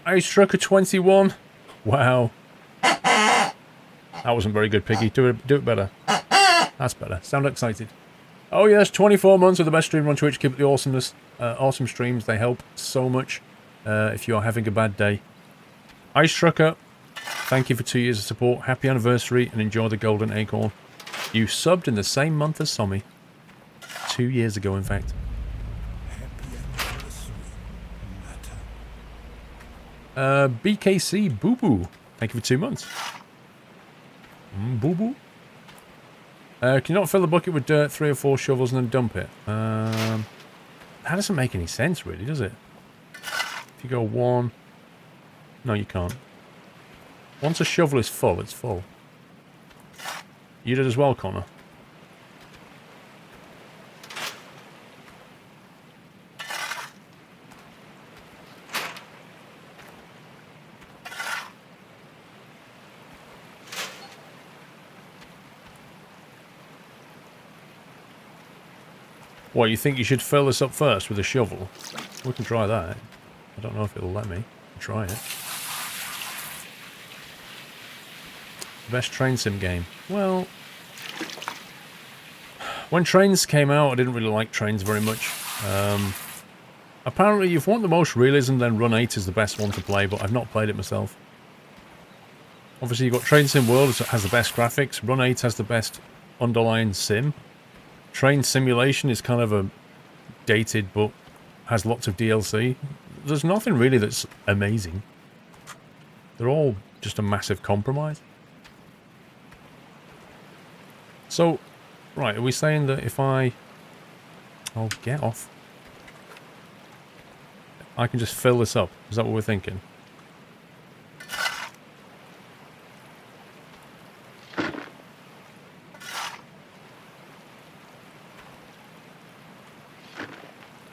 Ice Trucker 21. Wow. That wasn't very good, Piggy. Do it better. That's better. Sound excited. Oh yes, 24 months of the best streamer on Twitch. Keep up the awesomeness. Awesome streams. They help so much if you are having a bad day. Ice Trucker, thank you for 2 years of support. Happy anniversary and enjoy the golden acorn. You subbed in the same month as Sommy. 2 years ago, in fact. BKC Boo Boo. Thank you for 2 months. Boo Boo. Can you not fill the bucket with dirt, 3 or 4 shovels, and then dump it? That doesn't make any sense, really, does it? If you go 1... No, you can't. Once a shovel is full, it's full. You did as well, Connor. What, you think you should fill this up first with a shovel? We can try that. I don't know if it'll let me. Try it. Best train sim game. Well, when Trains came out, I didn't really like Trains very much. Apparently, if you want the most realism, then Run 8 is the best one to play, but I've not played it myself. Obviously, you've got Train Sim World, that has the best graphics. Run 8 has the best underlying sim. Train Simulation is kind of a dated, but has lots of DLC. There's nothing really that's amazing. They're all just a massive compromise. So, right, are we saying that if I... Oh, get off. I can just fill this up. Is that what we're thinking?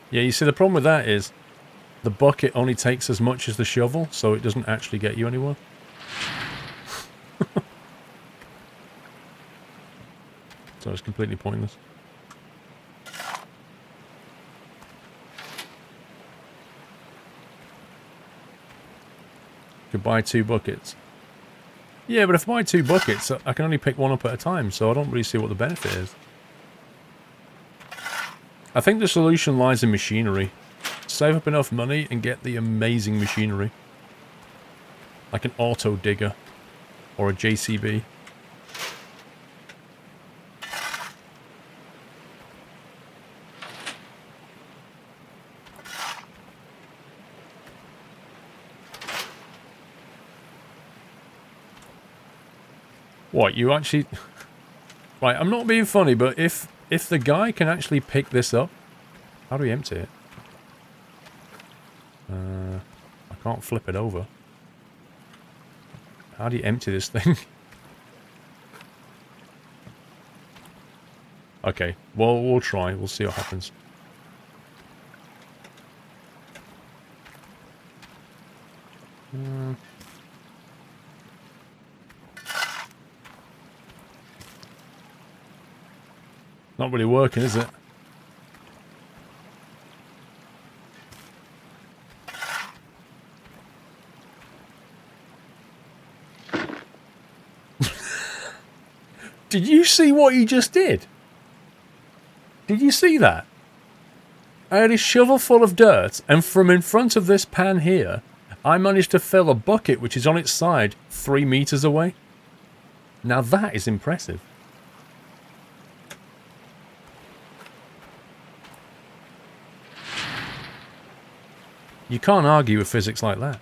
Yeah, you see, the problem with that is the bucket only takes as much as the shovel, so it doesn't actually get you anywhere. So it's completely pointless. Could buy 2 buckets. Yeah, but if I buy 2 buckets, I can only pick one up at a time, so I don't really see what the benefit is. I think the solution lies in machinery. Save up enough money and get the amazing machinery. Like an auto digger. Or a JCB. What, you actually... Right, I'm not being funny, but if the guy can actually pick this up... How do we empty it? I can't flip it over. How do you empty this thing? Okay, well, we'll try. We'll see what happens. Not really working, is it? Did you see what he just did? Did you see that? I had a shovel full of dirt, and from in front of this pan here, I managed to fill a bucket which is on its side 3 meters away. Now that is impressive. You can't argue with physics like that.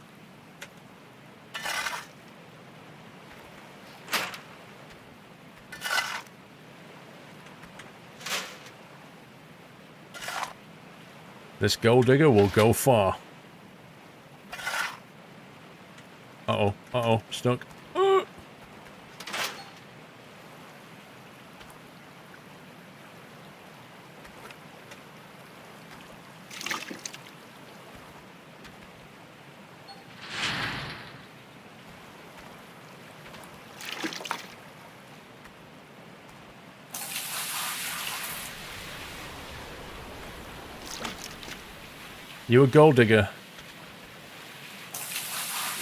This gold digger will go far. Uh-oh, uh-oh, stuck. You a gold digger.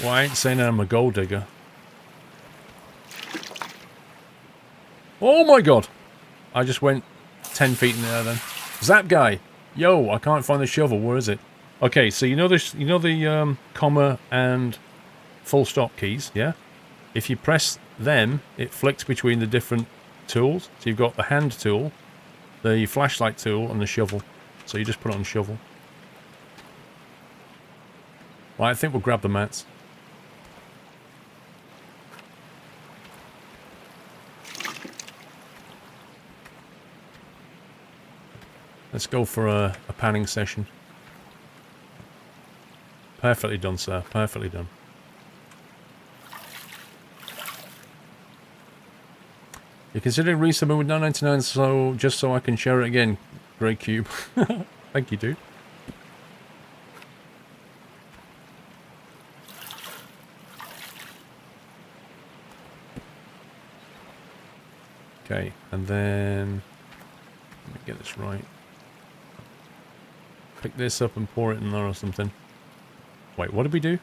Well, I ain't saying I'm a gold digger. Oh my god! I just went 10 feet in the air then. Zap guy! Yo, I can't find the shovel. Where is it? Okay, so you know this. You know the comma and full stop keys, yeah? If you press them, it flicks between the different tools. So you've got the hand tool, the flashlight tool, and the shovel. So you just put it on shovel. Well, I think we'll grab the mats. Let's go for a panning session. Perfectly done, sir. Perfectly done. You're considering resubbing with 9.99, so just so I can share it again. Great cube. Thank you, dude. Okay, and then let me get this right. Pick this up and pour it in there or something. Wait, what did we do?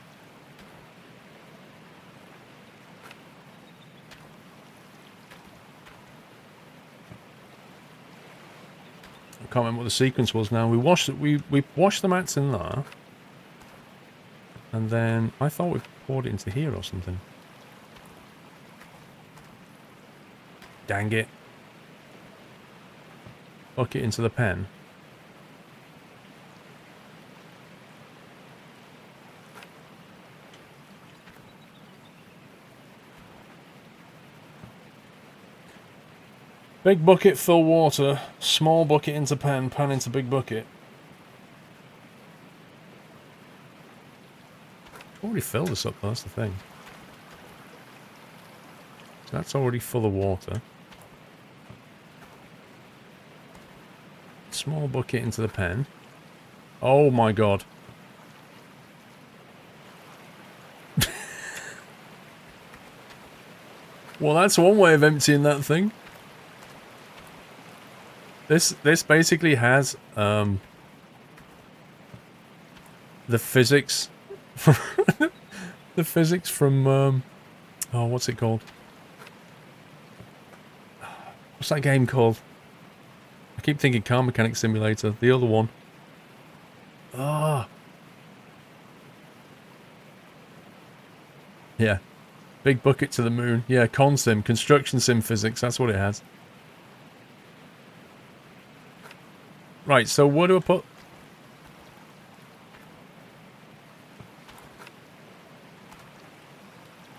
I can't remember what the sequence was now. We washed the mats in there. And then I thought we poured it into here or something. Dang it. Bucket into the pen. Big bucket, fill water. Small bucket into pan. Pan into big bucket. Already filled this up, that's the thing. So that's already full of water. Small bucket into the pen. Oh my god. Well, that's one way of emptying that thing. This basically has the physics the physics from oh, what's it called? What's that game called? I keep thinking Car Mechanic Simulator. The other one. Ah. Yeah. Big bucket to the moon. Yeah, con sim, construction sim physics. That's what it has. Right, so where do I put...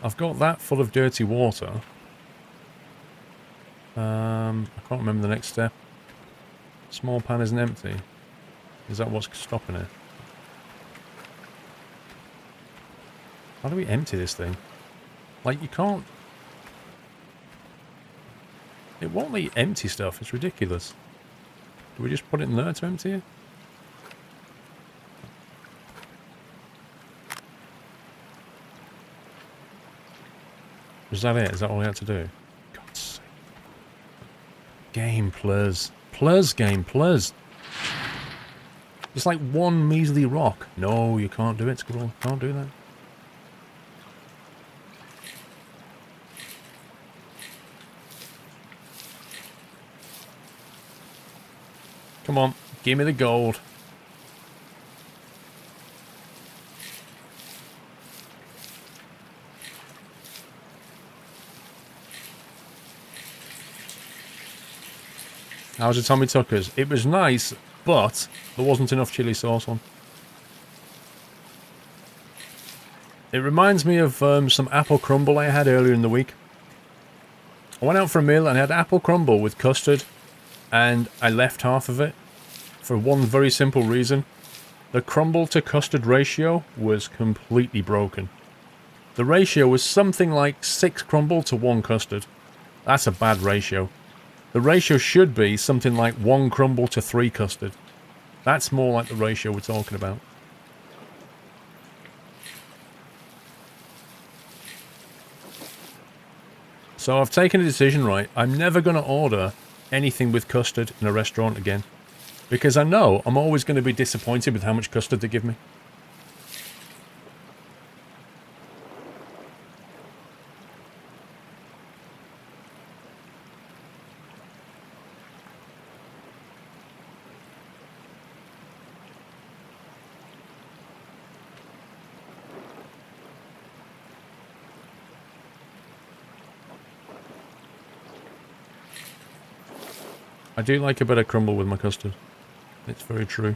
I've got that full of dirty water. I can't remember the next step. Small pan isn't empty. Is that what's stopping it? How do we empty this thing? Like, you can't... It won't let you empty stuff. It's ridiculous. Do we just put it in there to empty it? Was that it? Is that all we had to do? God's sake. Game, plus. Plus, game, plus. It's like one measly rock. No, you can't do it, Squirrel. Can't do that. Come on, give me the gold. How's the Tommy Tuckers? It was nice, but there wasn't enough chili sauce on. It reminds me of some apple crumble I had earlier in the week. I went out for a meal and I had apple crumble with custard, and I left half of it for one very simple reason. The crumble to custard ratio was completely broken. The ratio was something like 6 crumble to 1 custard. That's a bad ratio. The ratio should be something like 1 crumble to 3 custard. That's more like the ratio we're talking about. So I've taken a decision, right? I'm never going to order anything with custard in a restaurant again. Because I know I'm always going to be disappointed with how much custard they give me. I do like a bit of crumble with my custard. It's very true.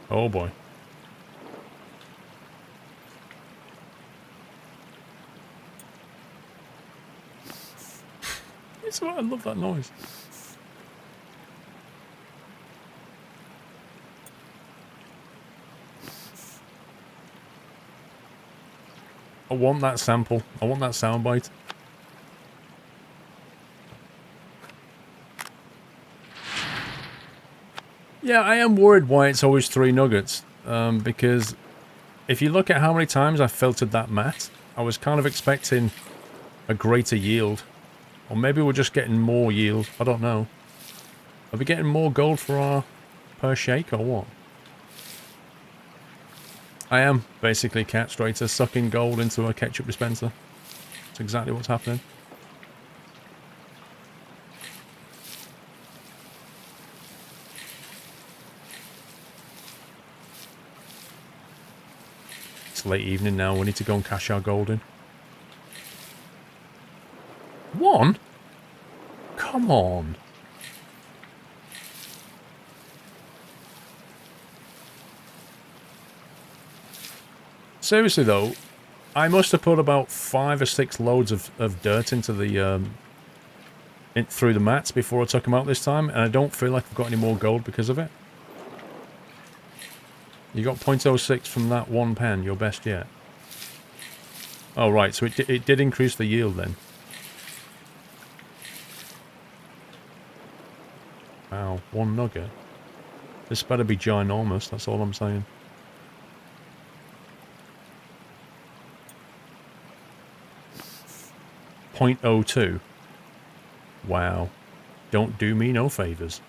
Oh boy. I love that noise. I want that sample. I want that soundbite. Yeah, I am worried why it's always 3 nuggets. Because if you look at how many times I filtered that mat, I was kind of expecting a greater yield. Or maybe we're just getting more yield. I don't know. Are we getting more gold for our per shake or what? I am basically Cat Strater sucking gold into a ketchup dispenser. That's exactly what's happening. It's late evening now. We need to go and cash our gold in. 1? Come on. Seriously though, I must have put about 5 or 6 loads of dirt into the through the mats before I took them out this time, and I don't feel like I've got any more gold because of it. You got 0.06 from that 1 pen, your best yet. Oh right, so it did increase the yield then. Wow, 1 nugget. This better be ginormous, that's all I'm saying. .02. Wow. Don't do me no favors.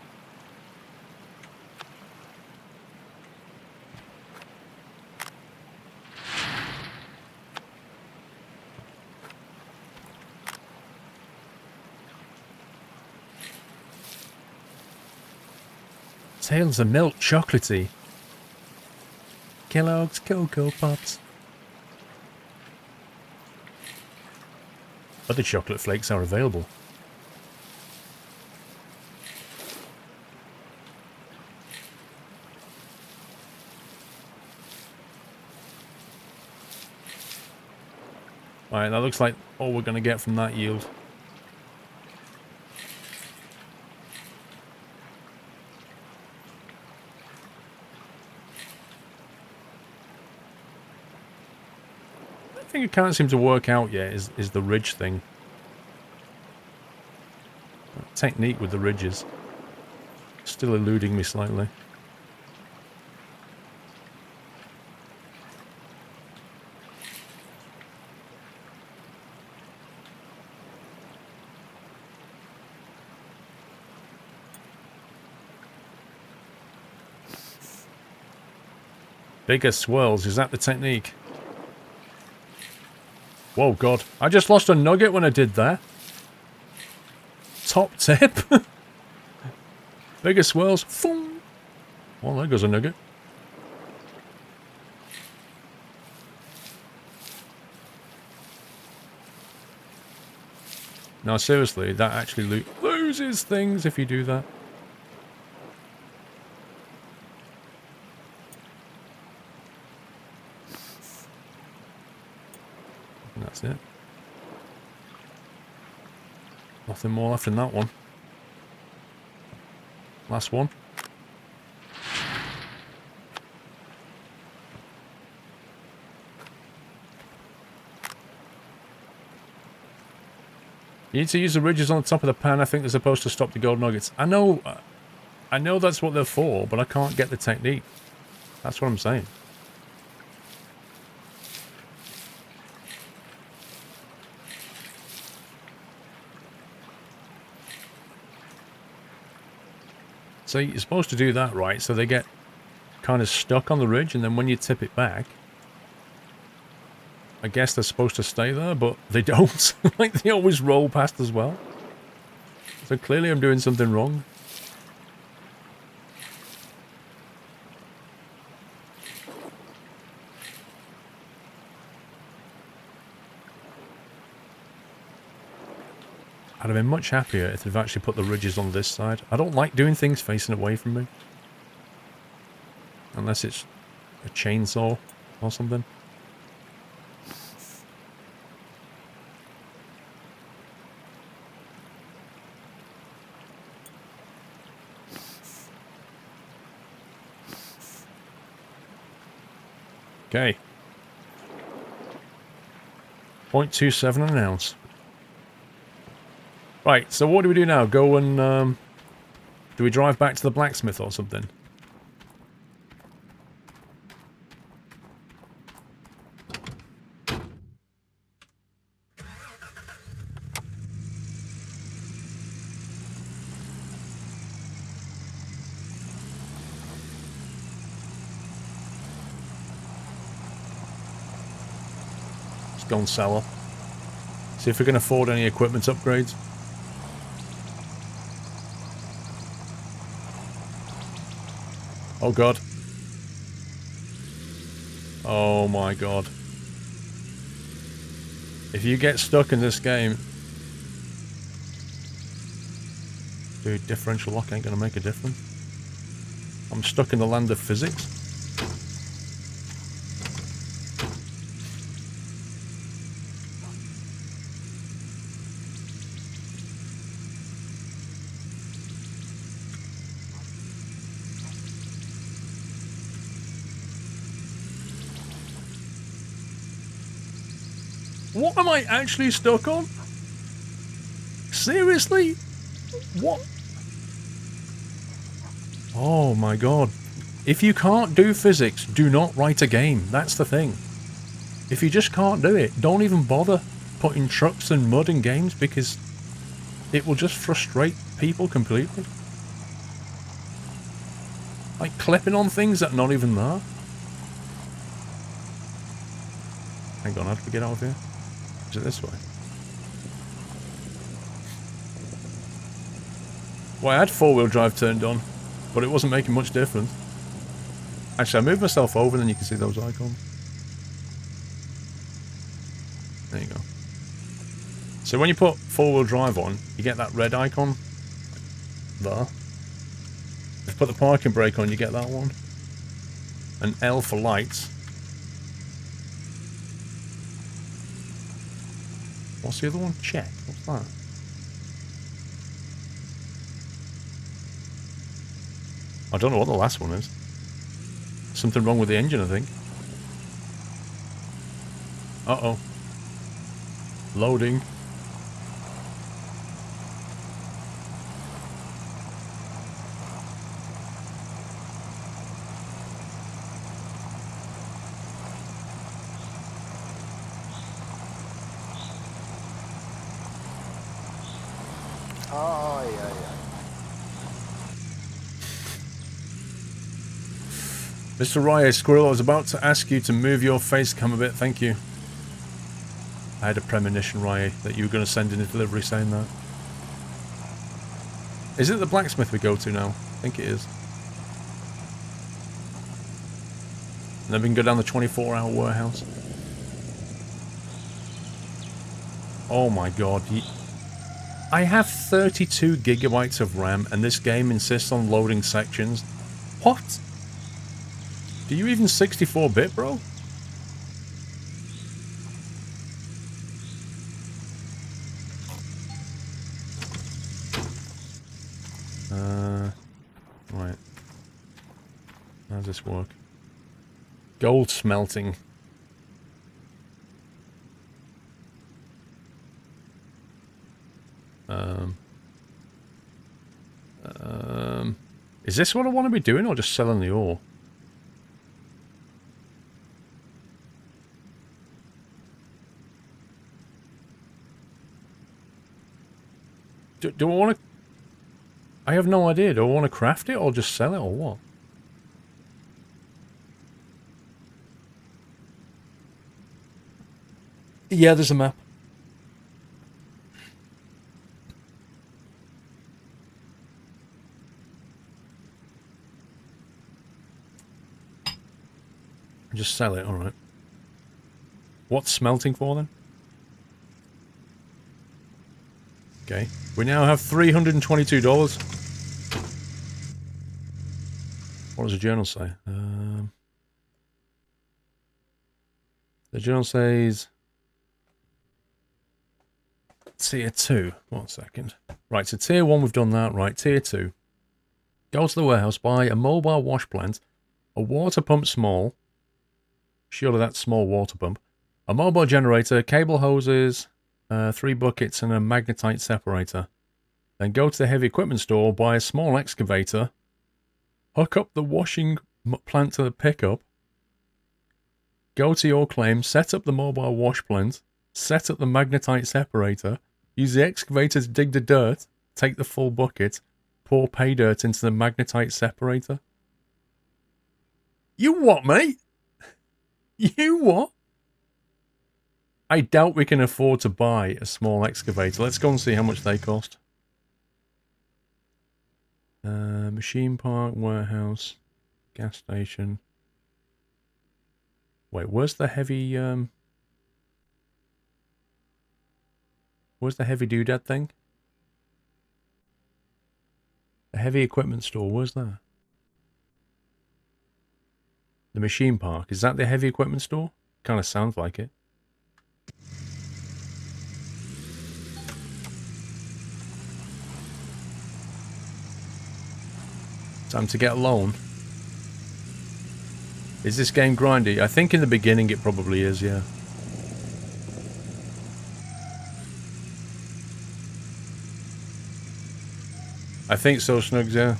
Tales of milk chocolatey. Kellogg's Cocoa Pops. Other chocolate flakes are available. Alright, that looks like all we're going to get from that yield. The thing I can't seem to work out yet is the ridge thing. That technique with the ridges. Still eluding me slightly. Bigger swirls, is that the technique? Whoa, God. I just lost a nugget when I did that. Top tip. Bigger swirls. Boom. Well, there goes a nugget. No, seriously, that actually loses things if you do that. And that's it. Nothing more left in that one. Last one. You need to use the ridges on the top of the pan. I think they're supposed to stop the gold nuggets. I know that's what they're for, but I can't get the technique. That's what I'm saying. So you're supposed to do that, right? So they get kind of stuck on the ridge, and then when you tip it back, I guess they're supposed to stay there, but they don't. Like, they always roll past as well. So clearly I'm doing something wrong. I'd have been much happier if they've actually put the ridges on this side. I don't like doing things facing away from me. Unless it's a chainsaw or something. Okay. 0.27 an ounce. Right, so what do we do now? Go and, do we drive back to the blacksmith or something? Let's go and sell her. See if we can afford any equipment upgrades. Oh god. Oh my god. If you get stuck in this game... Dude, differential lock ain't gonna make a difference. I'm stuck in the land of physics. What am I actually stuck on? Seriously? What? Oh my god. If you can't do physics, do not write a game. That's the thing. If you just can't do it, don't even bother putting trucks and mud in games because it will just frustrate people completely. Like clipping on things that are not even there. Hang on, how do we get out of here? Is it this way? Well, I had four-wheel drive turned on, but it wasn't making much difference. Actually, I moved myself over and then you can see those icons. There you go. So when you put four-wheel drive on, you get that red icon. There. If you put the parking brake on, you get that one. An L for lights. What's the other one? Check. What's that? I don't know what the last one is. Something wrong with the engine, I think. Uh-oh. Loading. Oh, yeah. Mr. Rye, Squirrel, I was about to ask you to move your face cam a bit, thank you. I had a premonition, Rye, that you were going to send in a delivery saying that. Is it the blacksmith we go to now? I think it is. And then we can go down the 24-hour warehouse. Oh my god. I have 32 gigabytes of RAM and this game insists on loading sections. What? Do you even 64-bit, bro? Right. How does this work? Gold smelting. Is this what I want to be doing or just selling the ore? Do I want to... I have no idea. Do I want to craft it or just sell it or what? Yeah, there's a map. Just sell it, alright. What's smelting for then? Okay. We now have $322. What does the journal say? The journal says tier 2. 1 second. Right, so tier 1 we've done that. Right, tier 2. Go to the warehouse, buy a mobile wash plant, a water pump small. Surely that's small water pump. A mobile generator, cable hoses, 3 buckets and a magnetite separator. Then go to the heavy equipment store, buy a small excavator, hook up the washing plant to the pickup, go to your claim, set up the mobile wash plant, set up the magnetite separator, use the excavator to dig the dirt, take the full bucket, pour pay dirt into the magnetite separator. You what, mate? You what? I doubt we can afford to buy a small excavator. Let's go and see how much they cost. Machine park, warehouse, gas station. Wait, where's the heavy, where's the heavy doodad thing? The heavy equipment store, where's that? The machine park, is that the heavy equipment store? Kind of sounds like it. Time to get a loan. Is this game grindy? I think in the beginning it probably is, yeah. I think so, Snugs, yeah.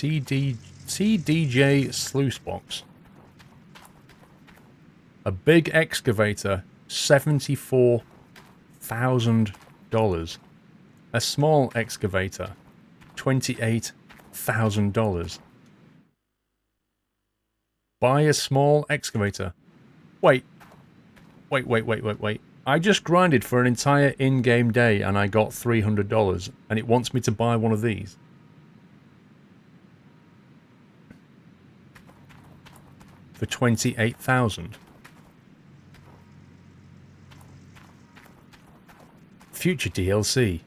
CDJ sluice box. A big excavator, $74,000. A small excavator, $28,000. Buy a small excavator. Wait. I just grinded for an entire in-game day and I got $300 and it wants me to buy one of these. For $28,000. Future DLC.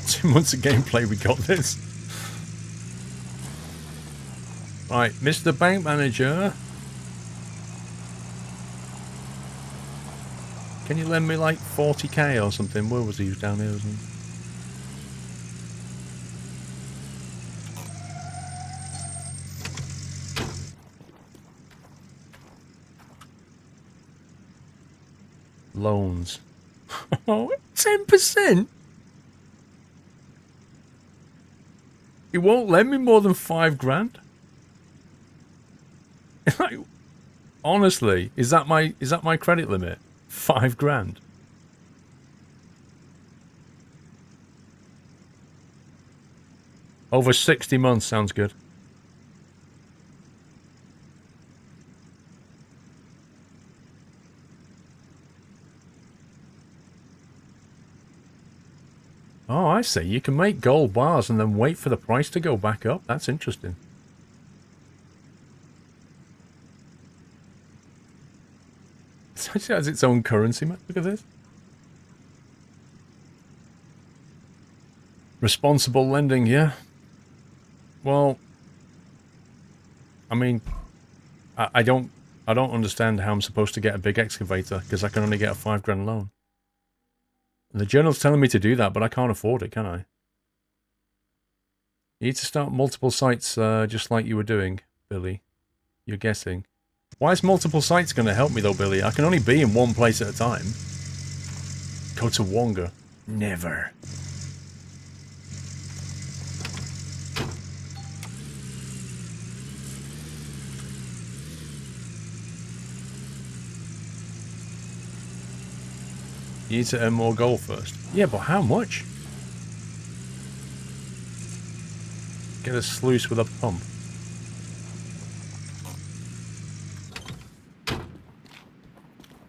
2 months of gameplay, we got this. Right, Mr. Bank Manager. Can you lend me like 40k or something? Where was he? He was down here, wasn't he? Loans. Oh, 10%? He won't lend me more than $5,000? Like, honestly, is that my credit limit? $5,000? Over 60 months sounds good. Oh, I see. You can make gold bars and then wait for the price to go back up. That's interesting. It has its own currency, man. Look at this. Responsible lending, yeah. Well, I mean, I don't understand how I'm supposed to get a big excavator because I can only get a $5,000 loan. The journal's telling me to do that, but I can't afford it, can I? You need to start multiple sites just like you were doing, Billy. You're guessing. Why is multiple sites going to help me though, Billy? I can only be in one place at a time. Go to Wonga. Never. You need to earn more gold first. Yeah, but how much? Get a sluice with a pump.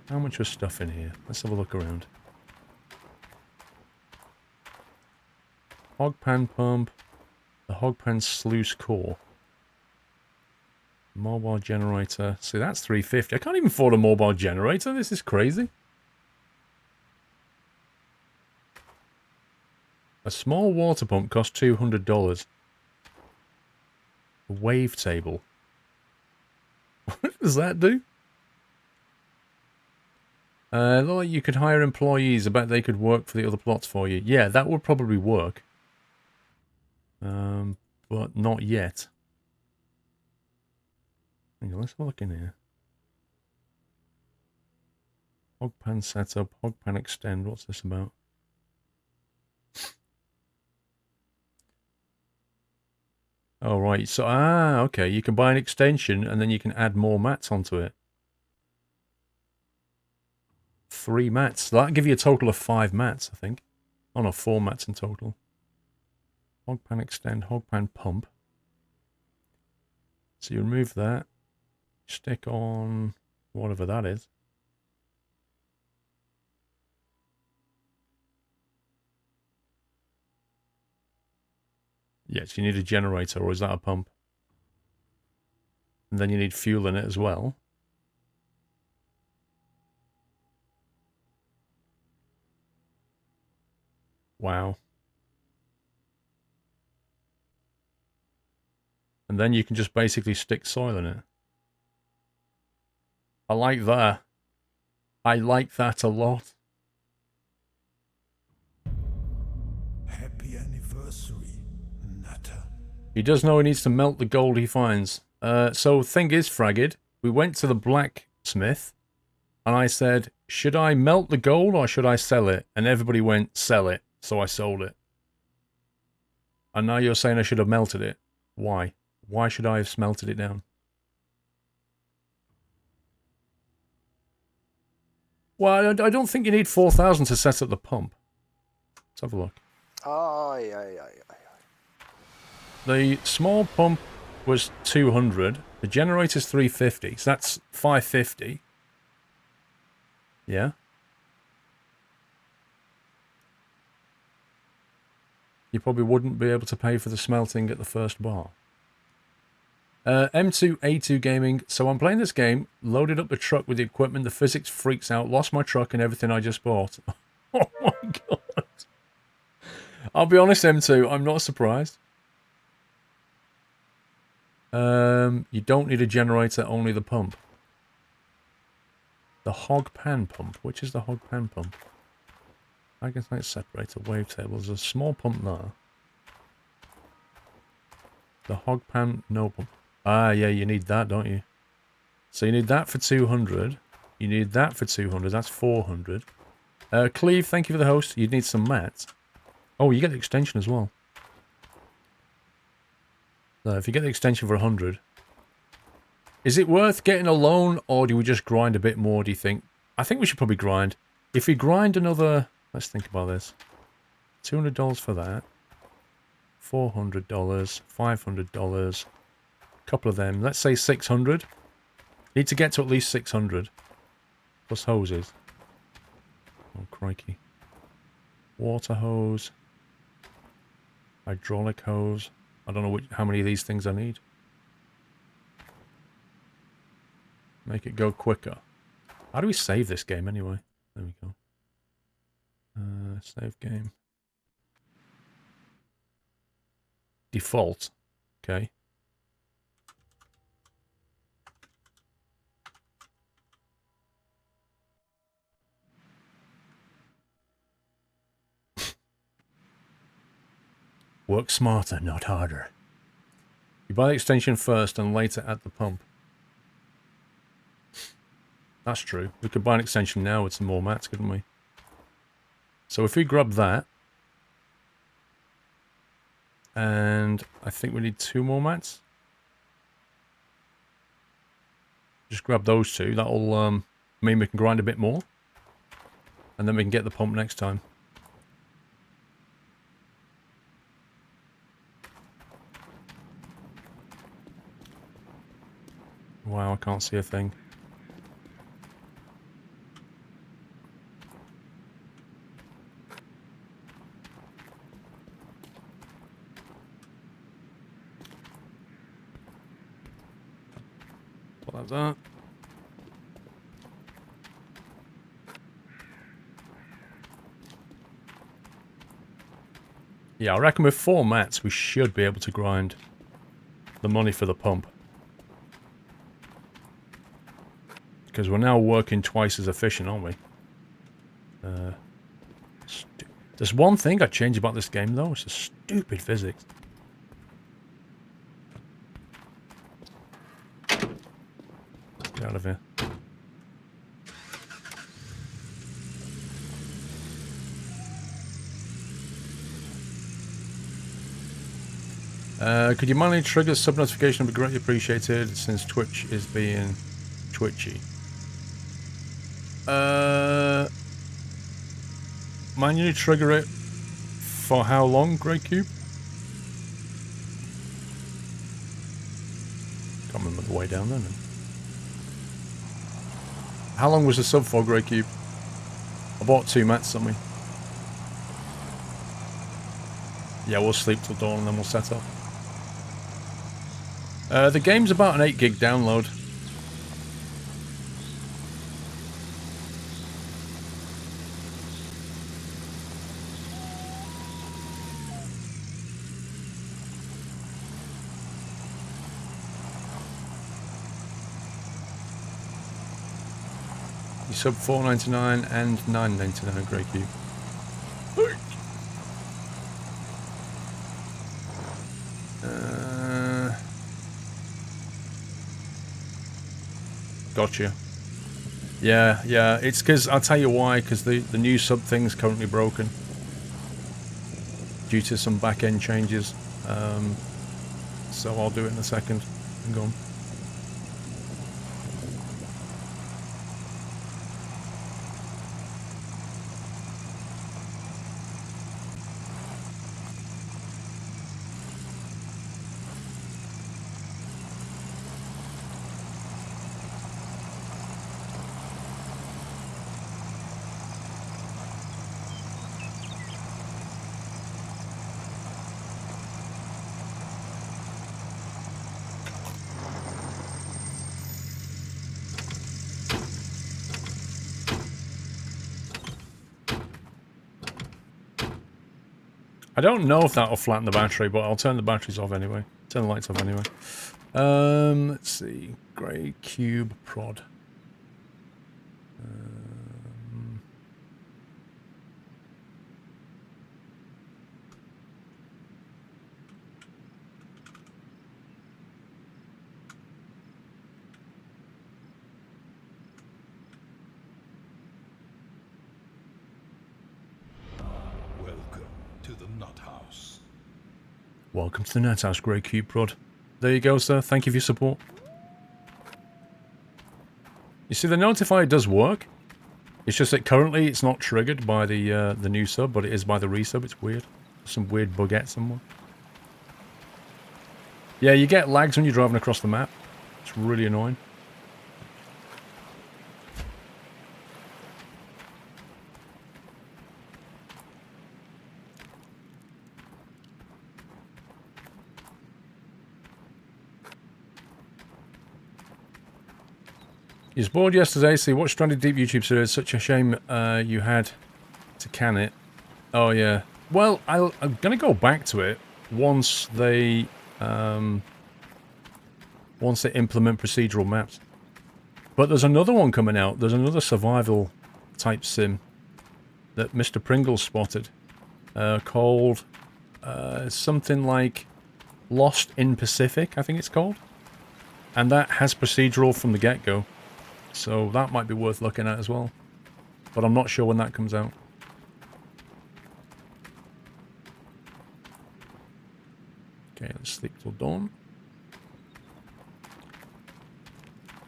How much was stuff in here? Let's have a look around. Hog pan pump. The hog pan sluice core. Mobile generator. See, that's 350. I can't even afford a mobile generator. This is crazy. A small water pump costs $200. A wave table. What does that do? Look like you could hire employees. I bet they could work for the other plots for you. Yeah, that would probably work. But not yet. Hang on, let's have a look in here. Hog pan setup, hog pan extend. What's this about? Oh, right. So, okay. You can buy an extension and then you can add more mats onto it. 3 mats. That'll give you a total of 5 mats, I think. Oh, no, 4 mats in total. Hog pan extend, hog pan pump. So you remove that. Stick on whatever that is. Yes, you need a generator, or is that a pump? And then you need fuel in it as well. Wow. And then you can just basically stick soil in it. I like that. I like that a lot. Happy anniversary, Nutter. He does know he needs to melt the gold he finds. So thing is, Fragged, we went to the blacksmith, and I said, should I melt the gold or should I sell it? And everybody went, sell it. So I sold it. And now you're saying I should have melted it. Why? Why should I have smelted it down? Well, I don't think you need 4,000 to set up the pump. Let's have a look. The small pump was 200. The generator's 350. So that's 550. Yeah. You probably wouldn't be able to pay for the smelting at the first bar. M2A2 Gaming. So I'm playing this game, loaded up the truck with the equipment, the physics freaks out, lost my truck and everything I just bought. Oh my god. I'll be honest, M2, I'm not surprised. You don't need a generator, only the pump. The hog pan pump. Which is the hog pan pump? I guess that's separator, wave table. There's a small pump there. The hog pan, no pump. Ah, yeah, you need that, don't you? So you need that for 200. You need that for 200. That's 400. Cleve, thank you for the host. You'd need some mats. Oh, you get the extension as well. So if you get the extension for 100. Is it worth getting a loan, or do we just grind a bit more, do you think? I think we should probably grind. If we grind another... Let's think about this. $200 for that. $400. $500. A couple of them. Let's say 600. Need to get to at least 600. Plus hoses. Oh, crikey. Water hose. Hydraulic hose. I don't know how many of these things I need. Make it go quicker. How do we save this game anyway? There we go. Save game. Default. Okay. Work smarter, not harder. You buy the extension first and later add the pump. That's true. We could buy an extension now with some more mats, couldn't we? So if we grab that, and I think we need 2 more mats. Just grab those 2. That'll mean we can grind a bit more. And then we can get the pump next time. Wow, I can't see a thing. Like that. Yeah, I reckon with 4 mats we should be able to grind the money for the pump. Because we're now working twice as efficient, aren't we? There's one thing I'd change about this game though, it's the stupid physics. Get out of here. Could you manually trigger sub notification? Would be greatly appreciated since Twitch is being twitchy. Manually trigger it for how long, Grey Cube? Can't remember the way down there. How long was the sub for, Grey Cube? I bought 2 mats, something. Yeah, we'll sleep till dawn and then we'll set up. The game's about an 8 gig download. You sub $4.99 and $9.99, Grey Cube. Gotcha. Yeah, it's because, I'll tell you why, because the new sub thing's currently broken. Due to some back-end changes. So I'll do it in a second. Hang on. I don't know if that'll flatten the battery, but I'll turn the batteries off anyway. Turn the lights off anyway. Let's see. Grey Cube prod. Welcome to the Net House, Grey Cube prod. There you go, sir. Thank you for your support. You see, the notifier does work. It's just that currently it's not triggered by the new sub, but it is by the resub. It's weird. Some weird bugette somewhere. Yeah, you get lags when you're driving across the map. It's really annoying. You was bored yesterday, so you watched Stranded Deep YouTube series. Such a shame you had to can it. Oh yeah. Well, I'm gonna go back to it once they implement procedural maps. But there's another one coming out. There's another survival type sim that Mr. Pringle spotted, called something like Lost in Pacific, I think it's called, and that has procedural from the get-go. So that might be worth looking at as well. But I'm not sure when that comes out. Okay, let's sleep till dawn.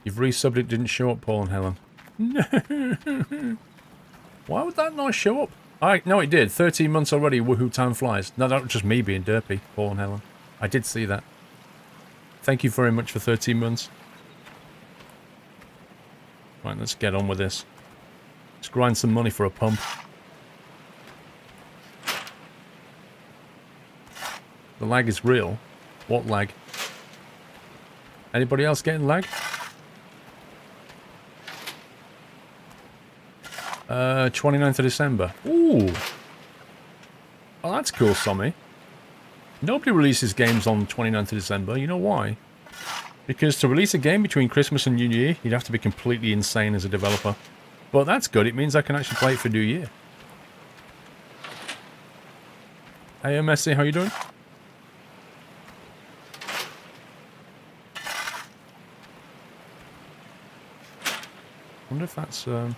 You've resubbed it, didn't show up, Paul and Helen. Why would that not show up? No, it did. 13 months already. Woohoo, time flies. No, that was just me being derpy, Paul and Helen. I did see that. Thank you very much for 13 months. Right, let's get on with this. Let's grind some money for a pump. The lag is real. What lag? Anybody else getting lag? 29th of December. Ooh. Oh, that's cool, Sommy. Nobody releases games on 29th of December. You know why? Because to release a game between Christmas and New Year, you'd have to be completely insane as a developer. But that's good. It means I can actually play it for New Year. Hey, Messi, how you doing? Wonder if that's, no.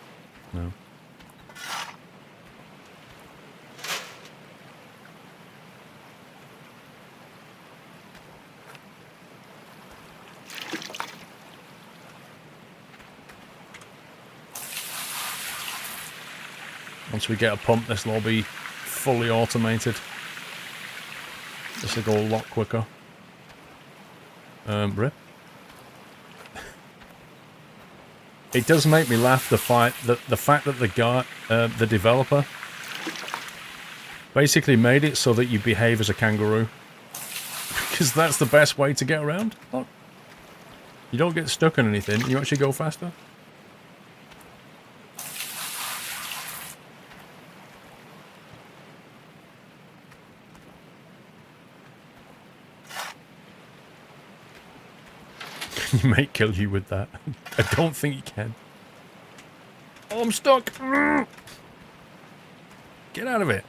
Once we get a pump, this will all be fully automated. This will go a lot quicker. Rip. It does make me laugh, the fact that the guy, the developer, basically made it so that you behave as a kangaroo. Because that's the best way to get around. Look. You don't get stuck on anything, you actually go faster. He might kill you with that. I don't think he can. Oh, I'm stuck. Get out of it.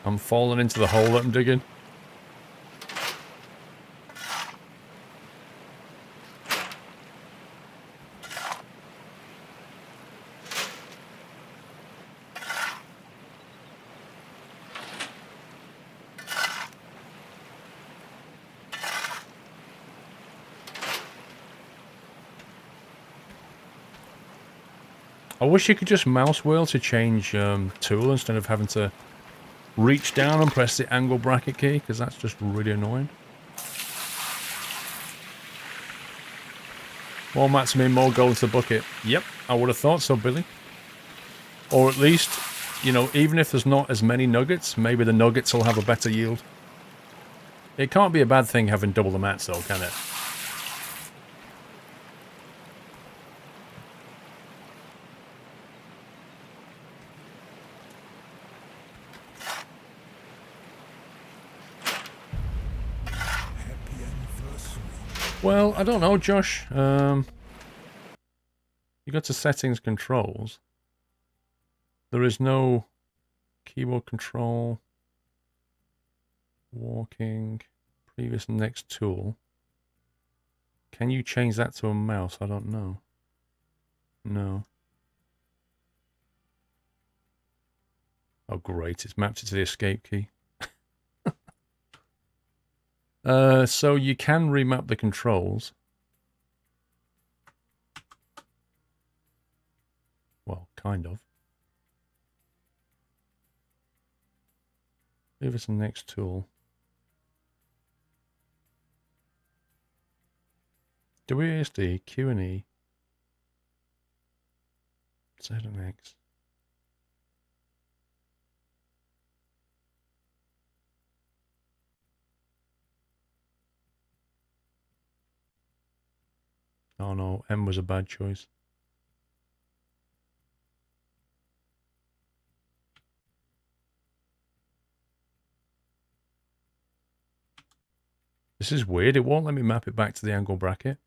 I'm falling into the hole that I'm digging. I wish you could just mouse wheel to change tool instead of having to reach down and press the angle bracket key, because that's just really annoying. More mats mean more gold into the bucket. Yep, I would have thought so, Billy. Or at least, you know, even if there's not as many nuggets, maybe the nuggets will have a better yield. It can't be a bad thing having double the mats though, can it? Well, I don't know, Josh. You go to settings, controls. There is no keyboard control, walking, previous and next tool. Can you change that to a mouse? I don't know. No. Oh, great. It's mapped it to the escape key. So you can remap the controls. Well, kind of. Give us the next tool. WASD, Q and E, Z and X. Oh no, M was a bad choice. This is weird, it won't let me map it back to the angle bracket.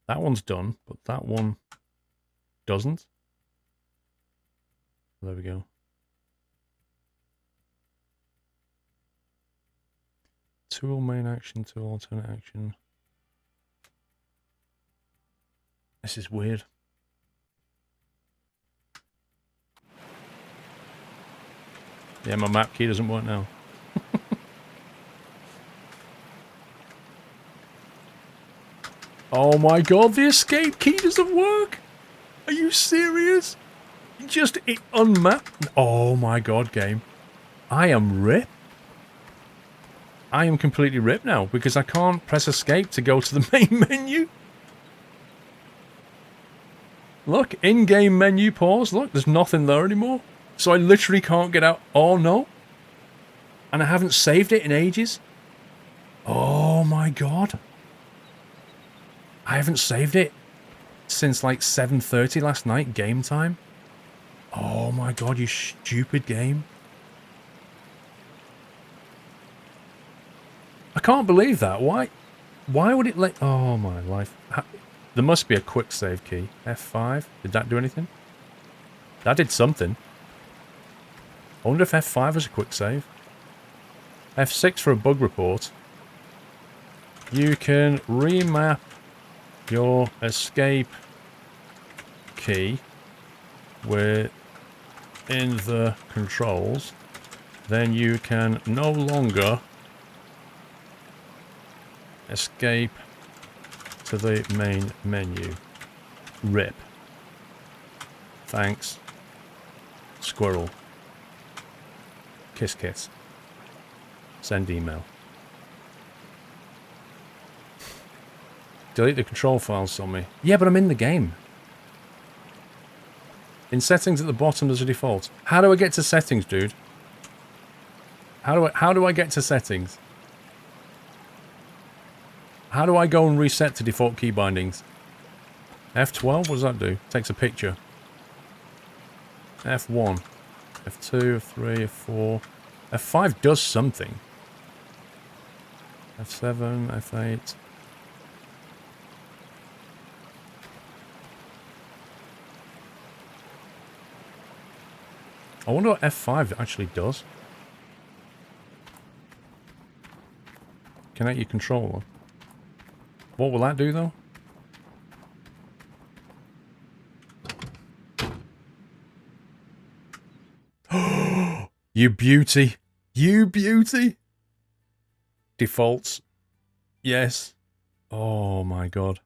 That one's done, but that one doesn't. There we go. Tool, main action, tool, alternate action. This is weird. Yeah, my map key doesn't work now. Oh my god, the escape key doesn't work! Are you serious? Just it unmapped. Oh my god, game. I am ripped. I am completely ripped now because I can't press escape to go to the main menu. Look, in-game menu pause. Look, there's nothing there anymore. So I literally can't get out. Oh no. And I haven't saved it in ages. Oh my god. I haven't saved it since like 7:30 last night, game time. Oh my god, you stupid game. I can't believe that. Why would it let... Oh my life. There must be a quick save key. F5. Did that do anything? That did something. I wonder if F5 is a quick save. F6 for a bug report. You can remap your escape key within the controls. Then you can no longer escape to the main menu. RIP. Thanks. Squirrel. Kiss kiss. Send email. Delete the control files on me. Yeah, but I'm in the game. In settings at the bottom there's a default. How do I get to settings, dude? How do I get to settings? How do I go and reset to default key bindings? F12, what does that do? Takes a picture. F1. F2, F3, F4. F5 does something. F7, F8. I wonder what F5 actually does. Connect your controller. What will that do, though? You beauty. You beauty. Defaults. Yes. Oh my god.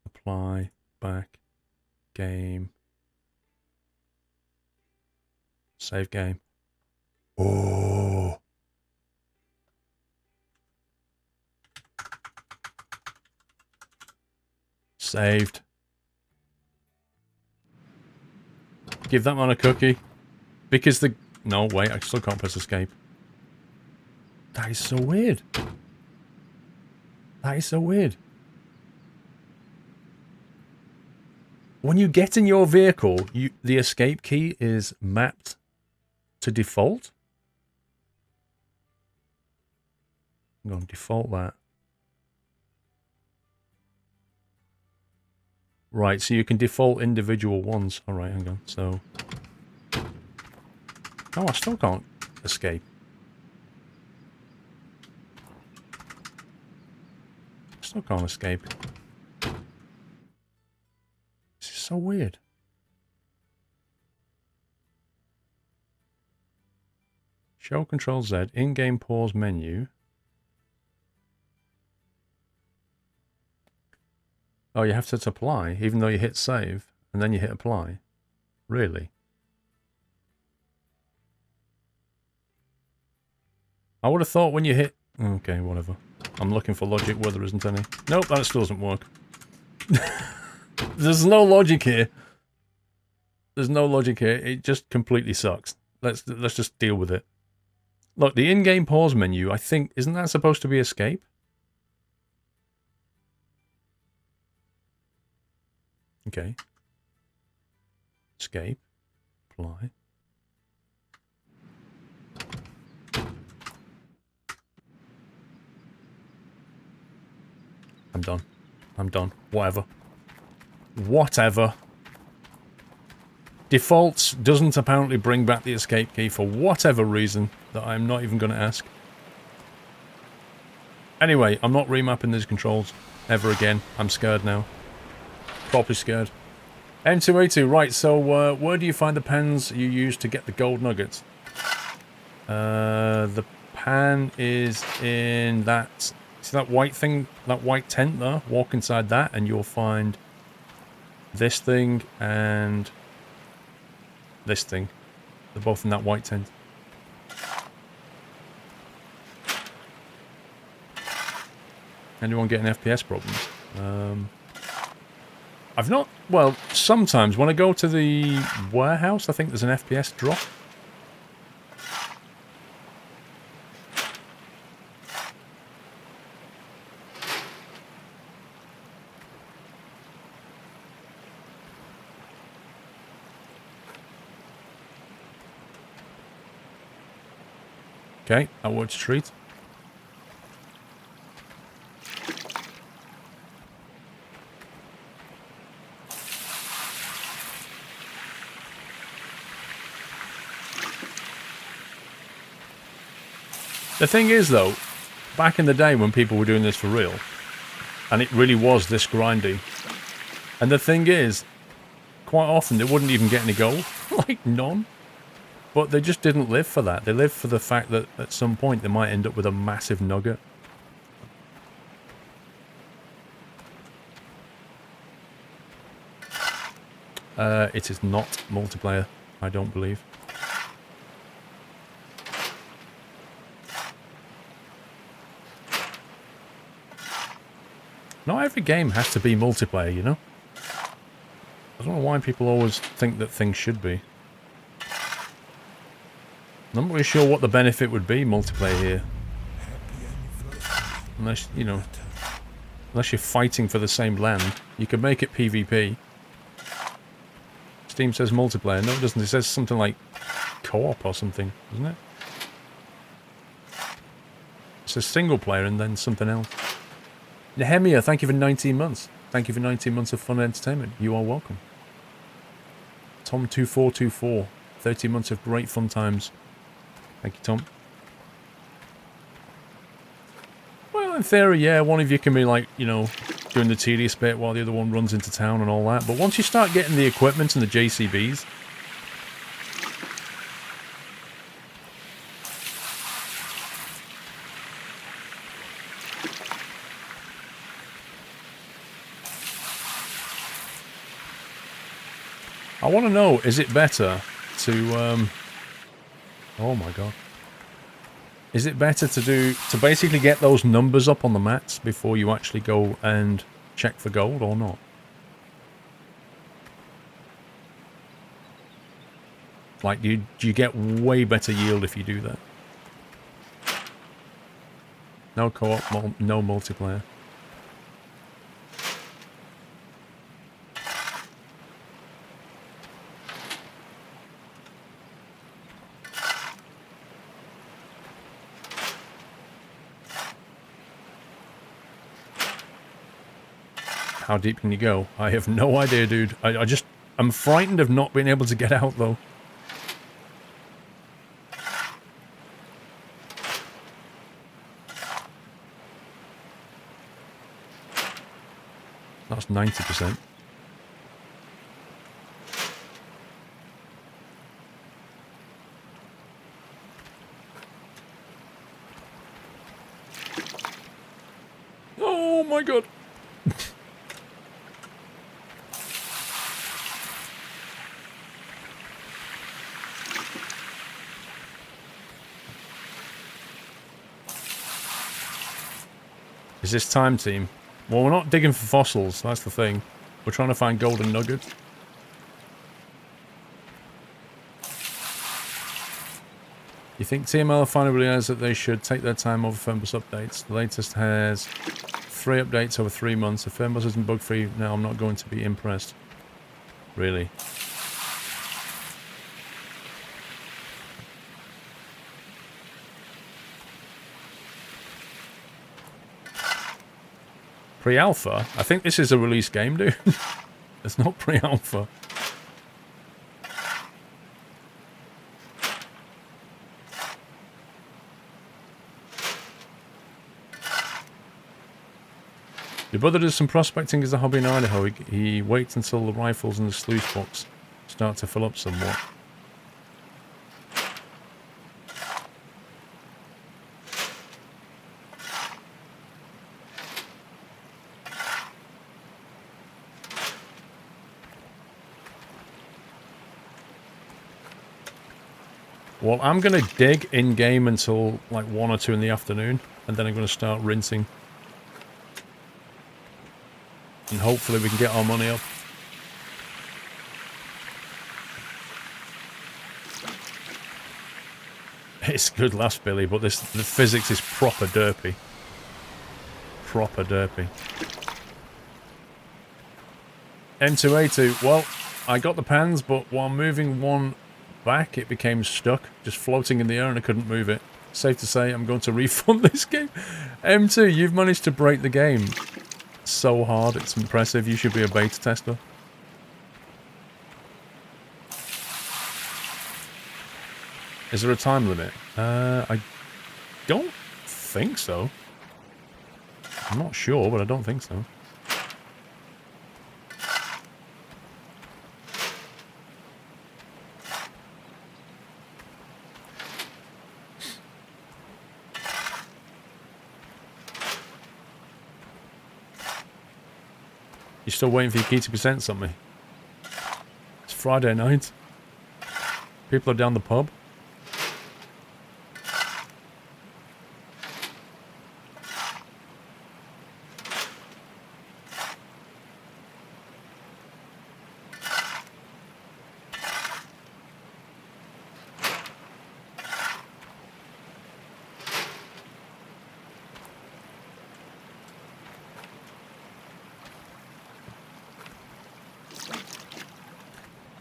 Apply. Back. Game. Save game. Oh. Saved. Give that man a cookie. Because the... No, wait, I still can't press escape. That is so weird. That is so weird. When you get in your vehicle, the escape key is mapped to default. I'm going to default that. Right, so you can default individual ones. Alright, hang on. So... Oh, I still can't escape. Still can't escape. This is so weird. Show Control Z, in-game pause menu. Oh, you have to hit apply, even though you hit save, and then you hit apply. Really? I would have thought when you hit... Okay, whatever. I'm looking for logic where there isn't any. Nope, that still doesn't work. There's no logic here. There's no logic here. It just completely sucks. Let's just deal with it. Look, the in-game pause menu, I think... Isn't that supposed to be escape? Okay. Escape. Apply. I'm done. I'm done. Whatever. Whatever. Defaults doesn't apparently bring back the escape key for whatever reason that I'm not even going to ask. Anyway, I'm not remapping these controls ever again. I'm scared now. Properly scared. N2A2, right, so where do you find the pens you use to get the gold nuggets? The pan is in that... See that white thing? That white tent there? Walk inside that and you'll find this thing and this thing. They're both in that white tent. Anyone getting FPS problems? I've not... Well, sometimes when I go to the warehouse, I think there's an FPS drop. Okay, that works a treat. The thing is, though, back in the day when people were doing this for real, and it really was this grindy, and the thing is, quite often they wouldn't even get any gold, like none, but they just didn't live for that. They lived for the fact that at some point they might end up with a massive nugget. It is not multiplayer, I don't believe. Not every game has to be multiplayer, you know? I don't know why people always think that things should be. I'm not really sure what the benefit would be, multiplayer here. Unless, you know, unless you're fighting for the same land. You could make it PvP. Steam says multiplayer. No, it doesn't. It says something like co-op or something, doesn't it? It says single player and then something else. Nehemiah, thank you for 19 months. Thank you for 19 months of fun and entertainment. You are welcome. Tom2424, 30 months of great fun times. Thank you, Tom. Well, in theory, yeah, one of you can be like, you know, doing the tedious bit while the other one runs into town and all that. But once you start getting the equipment and the JCBs... I want to know, is it better to, oh my god. Is it better to basically get those numbers up on the mats before you actually go and check for gold or not? Like, do you get way better yield if you do that? No co-op, no multiplayer. How deep can you go? I have no idea, dude. I'm frightened of not being able to get out, though. That's 90%. Oh my god. Is this time, team? Well, we're not digging for fossils, that's the thing. We're trying to find golden nuggets. You think TML finally realised that they should take their time over Firmware updates? The latest has 3 updates over 3 months. If Firmware isn't bug-free now, I'm not going to be impressed. Really? Pre-alpha? I think this is a release game, dude. It's not pre-alpha. Your brother does some prospecting as a hobby in Idaho. He waits until the rifles in the sluice box start to fill up somewhat. Well, I'm going to dig in-game until like 1 or 2 in the afternoon, and then I'm going to start rinsing. And hopefully we can get our money up. It's good laughs, Billy, but the physics is proper derpy. Proper derpy. M2A2, well, I got the pans, but while moving one back, it became stuck, just floating in the air, and I couldn't move it. Safe to say, I'm going to refund this game. M2, you've managed to break the game so hard, it's impressive. You should be a beta tester. Is there a time limit? I don't think so. I'm not sure, but I don't think so. You're still waiting for your key to be sent something? It's Friday night. People are down the pub.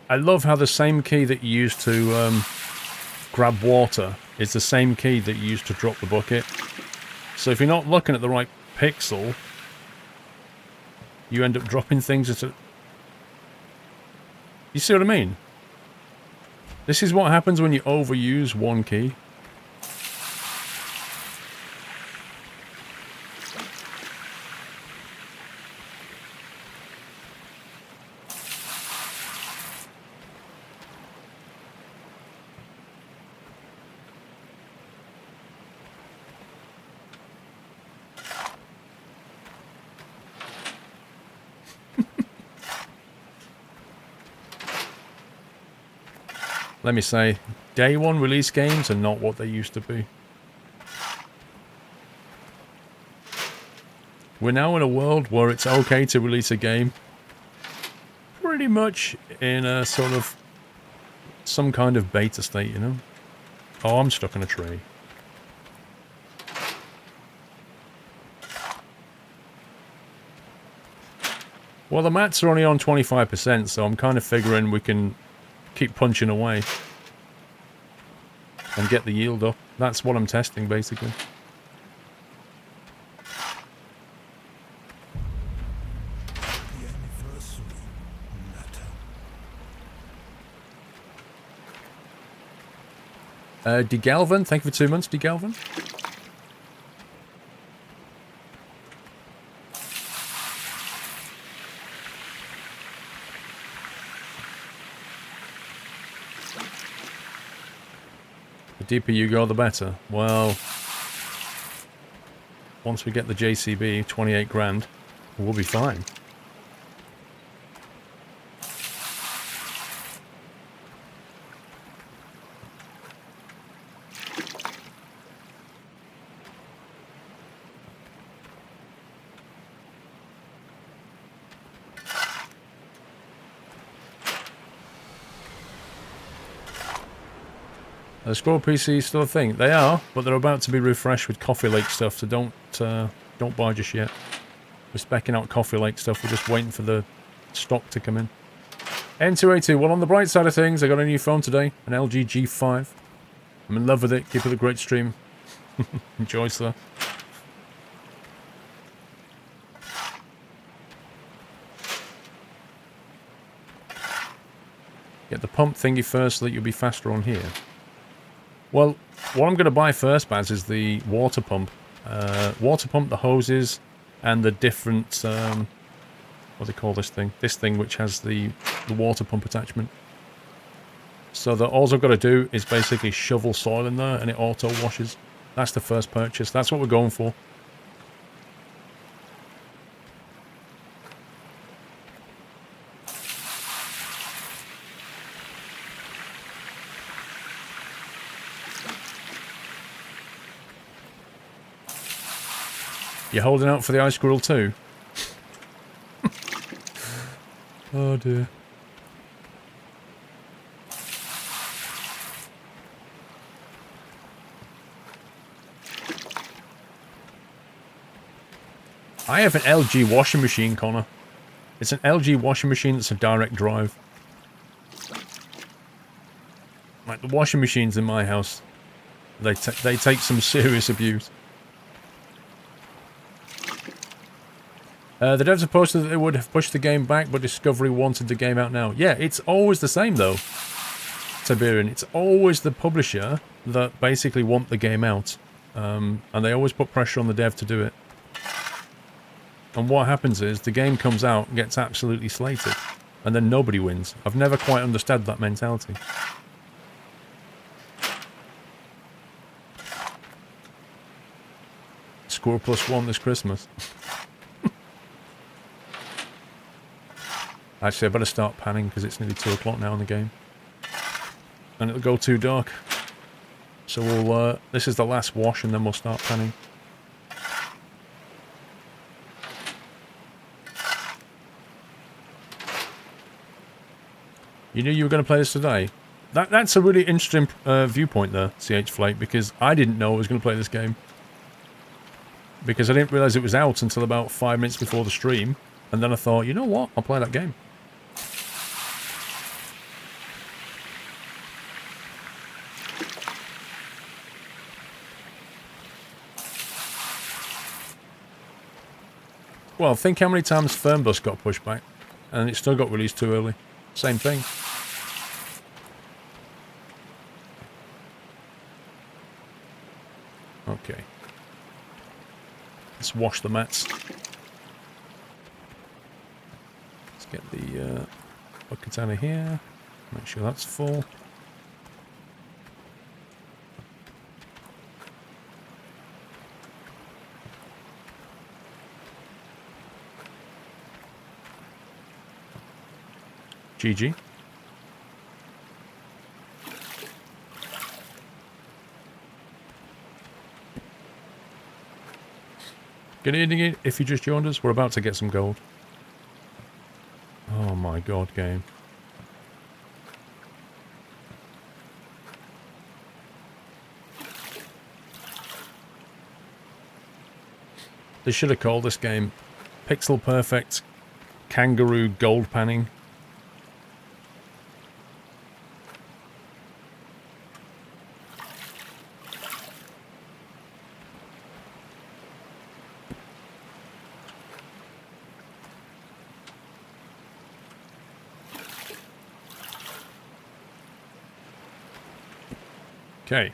I love how the same key that you use to grab water is the same key that you use to drop the bucket. So if you're not looking at the right pixel, you end up dropping things at a... You see what I mean? This is what happens when you overuse one key. Let me say, day one release games are not what they used to be. We're now in a world where it's okay to release a game pretty much in a sort of some kind of beta state, you know? Oh, I'm stuck in a tree. Well, the mats are only on 25%, so I'm kind of figuring we can keep punching away and get the yield up. That's what I'm testing, basically. DeGalvin, thank you for 2 months, DeGalvin. The deeper you go, the better. Well, once we get the JCB, 28 grand, we'll be fine. The Squirrel PC is still a thing. They are, but they're about to be refreshed with Coffee Lake stuff, so don't buy just yet. We're specking out Coffee Lake stuff, we're just waiting for the stock to come in. N2A2, well, on the bright side of things, I got a new phone today, an LG G5. I'm in love with it, keep it a great stream. Enjoy, sir. Get the pump thingy first so that you'll be faster on here. Well, what I'm going to buy first, Baz, is the water pump. Water pump, the hoses, and the different, what do they call this thing? This thing which has the water pump attachment. So that all I've got to do is basically shovel soil in there and it auto washes. That's the first purchase. That's what we're going for. You're holding out for the ice squirrel too? Oh dear. I have an LG washing machine, Connor. It's an LG washing machine that's a direct drive. Like, the washing machines in my house, they take some serious abuse. The devs have posted that they would have pushed the game back, but Discovery wanted the game out now. Yeah, it's always the same, though, Tiberian. It's always the publisher that basically want the game out. And they always put pressure on the dev to do it. And what happens is, the game comes out and gets absolutely slated. And then nobody wins. I've never quite understood that mentality. SquirrelPlus 1 this Christmas. Actually, I better start panning because it's nearly 2 o'clock now in the game. And it'll go too dark. So we'll, this is the last wash and then we'll start panning. You knew you were going to play this today? That's a really interesting viewpoint there, CH Flake, because I didn't know I was going to play this game. Because I didn't realise it was out until about 5 minutes before the stream. And then I thought, you know what? I'll play that game. Well, think how many times Fernbus got pushed back. And it still got released too early. Same thing. Okay. Let's wash the mats. Let's get the bucket out of here. Make sure that's full. GG. Good evening, if you just joined us, we're about to get some gold. Oh my god, game. They should have called this game Pixel Perfect Kangaroo Gold Panning. Okay.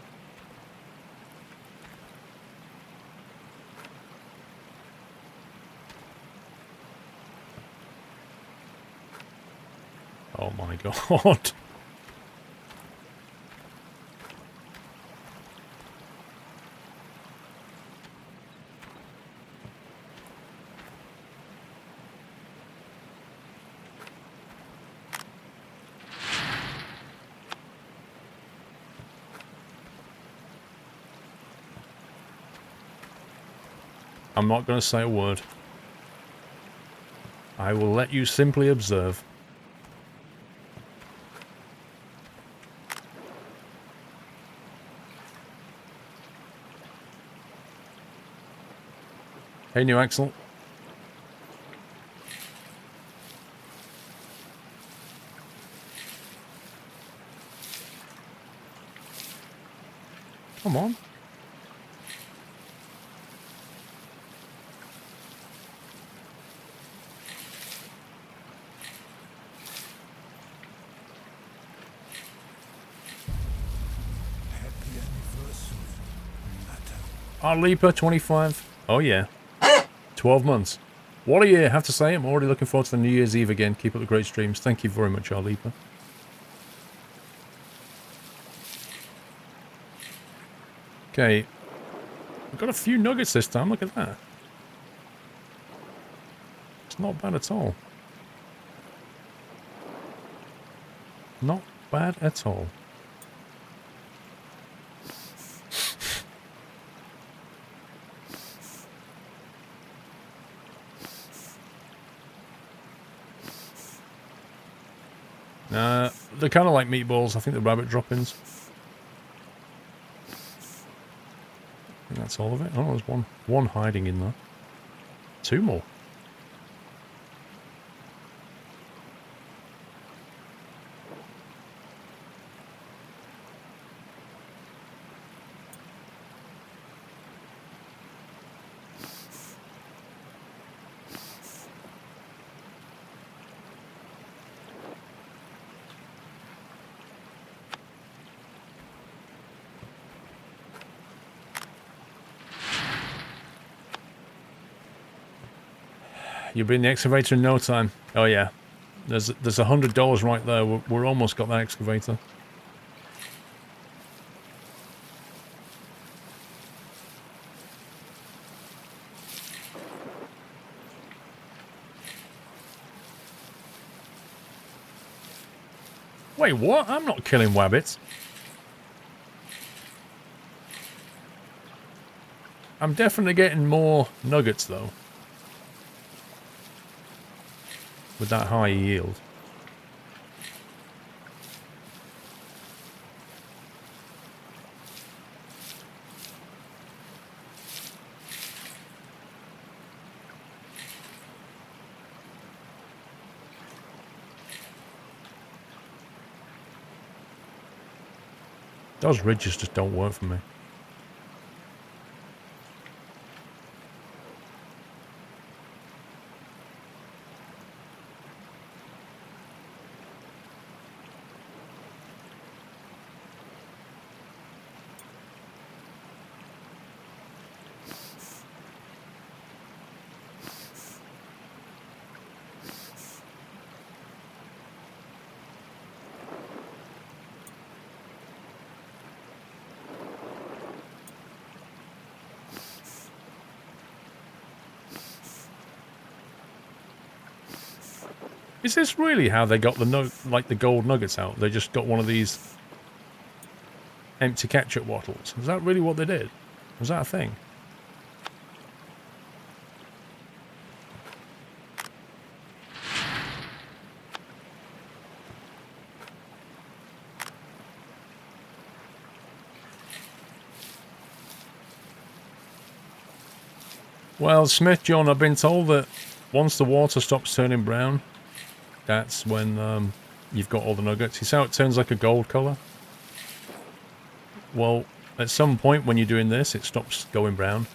Oh my god. I'm not going to say a word. I will let you simply observe. Hey, new Axel. Come on. Our Leaper, 25. Oh yeah. 12 months. What a year, I have to say. I'm already looking forward to the New Year's Eve again. Keep up the great streams. Thank you very much, our Leaper. Okay. We've got a few nuggets this time. Look at that. It's not bad at all. Not bad at all. Nah, they're kind of like meatballs. I think they're rabbit droppings. I think that's all of it. Oh, there's one hiding in there. 2 more. You'll be in the excavator in no time. Oh yeah. There's $100 right there. We're almost got that excavator. Wait, what? I'm not killing wabbits. I'm definitely getting more nuggets though. With that high yield. Those ridges just don't work for me. Is this really how they got the gold nuggets out? They just got one of these empty ketchup bottles. Is that really what they did? Was that a thing? Well, Smith John, I've been told that once the water stops turning brown, that's when you've got all the nuggets. You see how it turns like a gold colour? Well, at some point when you're doing this, it stops going brown.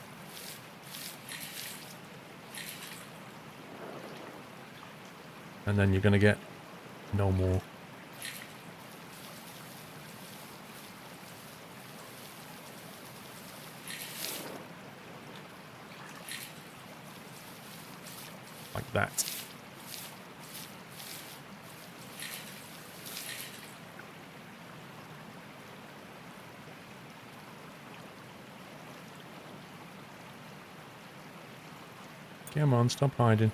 And then you're going to get no more. Like that. Come on, stop hiding.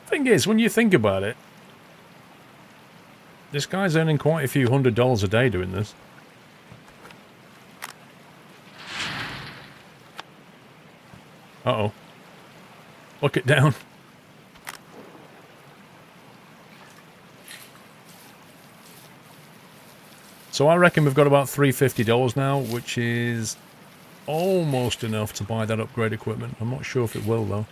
Thing is, when you think about it, this guy's earning quite a few $100s a day doing this. Uh-oh. Look it down. So I reckon we've got about $350 now, which is almost enough to buy that upgrade equipment. I'm not sure if it will, though.